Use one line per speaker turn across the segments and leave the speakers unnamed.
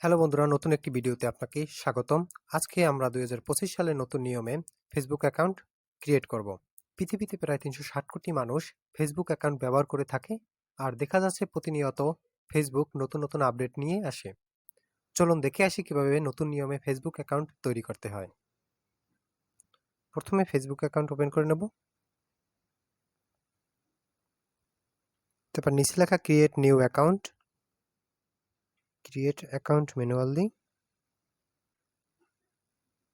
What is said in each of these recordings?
Hello বন্ধুরা, নতুন একটি ভিডিওতে আপনাকে স্বাগতম। আজকে আমরা 2025 সালের নতুন নিয়মে ফেসবুক অ্যাকাউন্ট ক্রিয়েট করব। পৃথিবীতে প্রায় 360 কোটি মানুষ ফেসবুক অ্যাকাউন্ট ব্যবহার করে থাকে, আর দেখা যাচ্ছে প্রতিনিয়ত ফেসবুক নতুন নতুন আপডেট নিয়ে আসে। চলুন দেখে আসি কিভাবে নতুন নিয়মে ফেসবুক অ্যাকাউন্ট তৈরি করতে হয়। প্রথমে ফেসবুক অ্যাকাউন্ট ওপেন করে নেব। তারপর নিচে লেখা create new account, create account manually,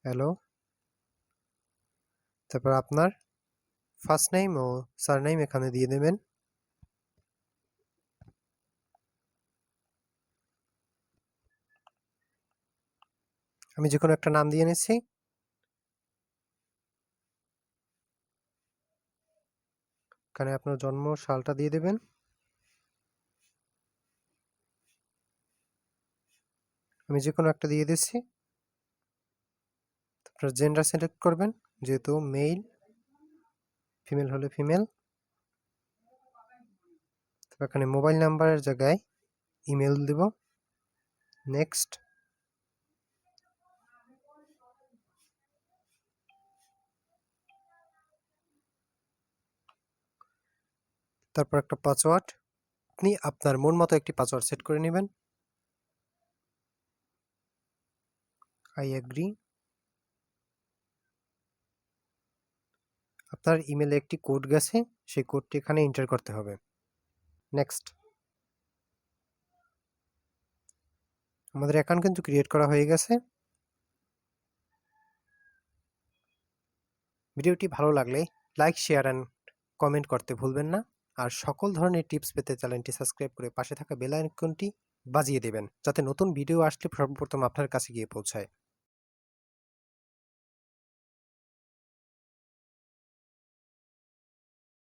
hello. তারপর আপনার ফার্স্ট নেম ও সারনেম এখানে দিয়ে দেবেন। আমি যে কোনো একটা নাম দিয়ে নিচ্ছি। এখানে আপনার জন্ম সালটা দিয়ে দেবেন। আমি যে কোনো একটা দিয়ে দিচ্ছি। তারপর জেন্ডার সিলেক্ট করবেন, যেহেতু মেল, ফিমেল হলে ফিমেল। তারপর এখানে মোবাইল নাম্বারের জায়গায় ইমেল দেব। নেক্সট। তারপর একটা পাসওয়ার্ড, আপনি আপনার মন মতো একটি পাসওয়ার্ড সেট করে নেবেন। I agree. আপনার ইমেলে একটি কোড গেছে, সেই কোডটি এখানে এন্টার করতে হবে। নেক্সট। আমাদের অ্যাকাউন্ট কিন্তু ক্রিয়েট করা হয়ে গেছে। ভিডিওটি ভালো লাগলে লাইক, শেয়ার অ্যান্ড কমেন্ট করতে ভুলবেন না। আর সকল ধরনের টিপস পেতে চ্যানেলটি সাবস্ক্রাইব করে পাশে থাকা বেল আইকনটি বাজিয়ে দেবেন, যাতে নতুন ভিডিও আসলে সর্বপ্রথম আপনার কাছে গিয়ে পৌঁছায়।